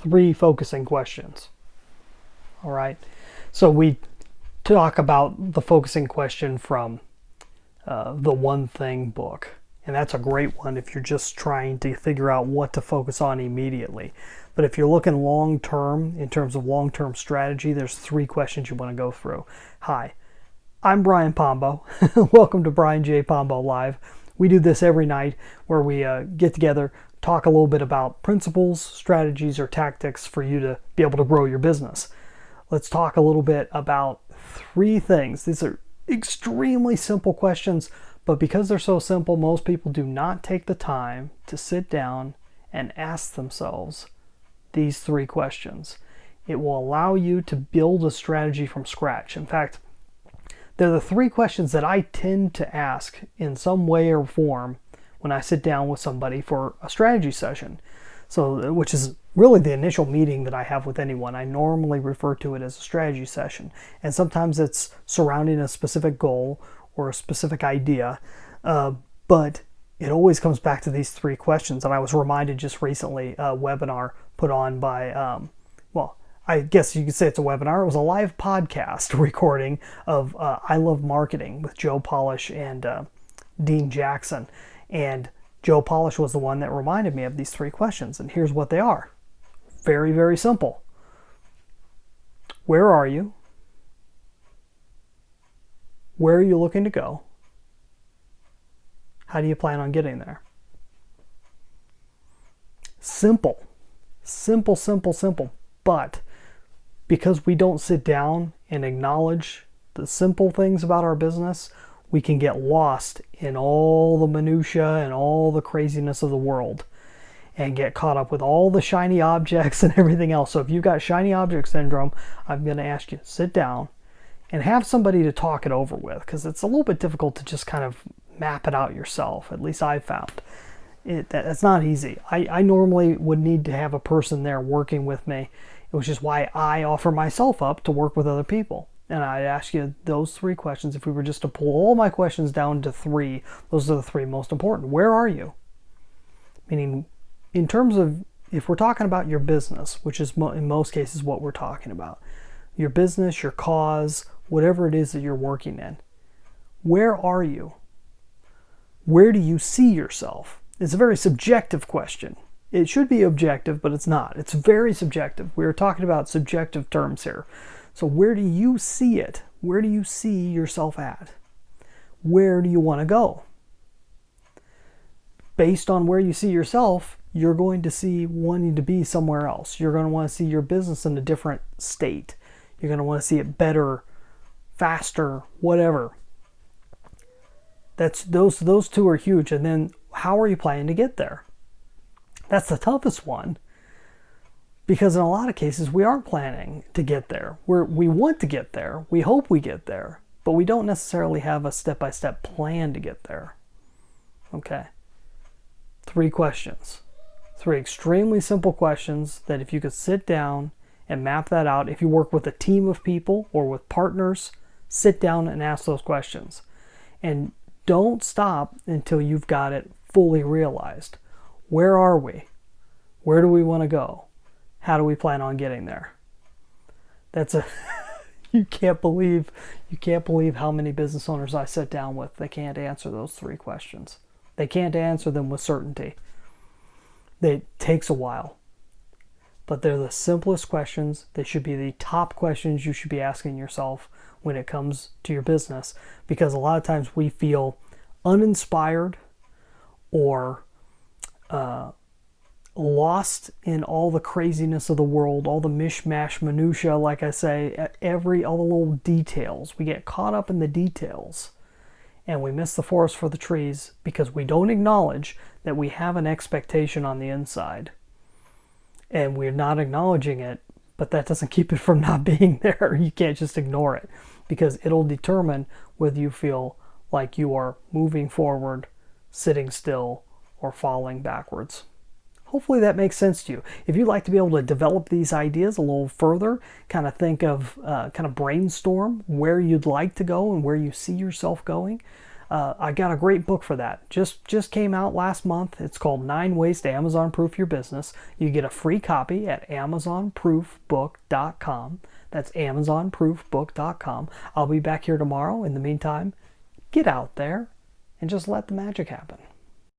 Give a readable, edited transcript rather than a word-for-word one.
3 focusing questions. All right. So we talk about the focusing question from the One Thing book. And that's a great one if you're just trying to figure out what to focus on immediately. But if you're looking long term, in terms of long term strategy, there's 3 questions you want to go through. Hi, I'm Brian Pombo. Welcome to Brian J. Pombo Live. We do this every night where we get together, talk a little bit about principles, strategies, or tactics for you to be able to grow your business. Let's talk a little bit about 3 things. These are extremely simple questions, but because they're so simple, most people do not take the time to sit down and ask themselves these 3 questions. It will allow you to build a strategy from scratch. In fact, they're the 3 questions that I tend to ask in some way or form when I sit down with somebody for a strategy session. So, which is really the initial meeting that I have with anyone. I normally refer to it as a strategy session. And sometimes it's surrounding a specific goal or a specific idea. But it always comes back to these 3 questions. And I was reminded just recently, a webinar put on by, I guess you could say it's a webinar. It was a live podcast recording of I Love Marketing with Joe Polish and Dean Jackson. And Joe Polish was the one that reminded me of these 3 questions. And here's what they are. Very, very simple. Where are you? Where are you looking to go? How do you plan on getting there? Simple. Simple, simple, simple. But because we don't sit down and acknowledge the simple things about our business, we can get lost in all the minutia and all the craziness of the world and get caught up with all the shiny objects and everything else. So if you've got shiny object syndrome, I'm going to ask you to sit down and have somebody to talk it over with, because it's a little bit difficult to just kind of map it out yourself. At least I've found that's not easy. I normally would need to have a person there working with me, which is why I offer myself up to work with other people. And I'd ask you those 3 questions. If we were just to pull all my questions down to 3, those are the 3 most important. Where are you? Meaning, in terms of, if we're talking about your business, which is in most cases what we're talking about, your business, your cause, whatever it is that you're working in, where are you? Where do you see yourself? It's a very subjective question. It should be objective, but it's not. It's very subjective. We're talking about subjective terms here. So where do you see it? Where do you see yourself at? Where do you want to go? Based on where you see yourself, you're going to see wanting to be somewhere else. You're going to want to see your business in a different state. You're going to want to see it better, faster, whatever. Those 2 are huge. And then how are you planning to get there? That's the toughest one. Because in a lot of cases, we aren't planning to get there. We want to get there. We hope we get there. But we don't necessarily have a step-by-step plan to get there. Okay. 3 questions. 3 extremely simple questions that if you could sit down and map that out, if you work with a team of people or with partners, sit down and ask those questions. And don't stop until you've got it fully realized. Where are we? Where do we want to go? How do we plan on getting there? That's you can't believe how many business owners I sit down with. They can't answer those 3 questions. They can't answer them with certainty. It takes a while. But they're the simplest questions. They should be the top questions you should be asking yourself when it comes to your business. Because a lot of times we feel uninspired or lost in all the craziness of the world, all the mishmash minutia, like I say, all the little details. We get caught up in the details and we miss the forest for the trees because we don't acknowledge that we have an expectation on the inside. And we're not acknowledging it, but that doesn't keep it from not being there. You can't just ignore it because it'll determine whether you feel like you are moving forward, sitting still, or falling backwards. Hopefully that makes sense to you. If you'd like to be able to develop these ideas a little further, kind of brainstorm where you'd like to go and where you see yourself going, I got a great book for that. Just came out last month. It's called 9 Ways to Amazon Proof Your Business. You get a free copy at amazonproofbook.com. That's amazonproofbook.com. I'll be back here tomorrow. In the meantime, get out there and just let the magic happen.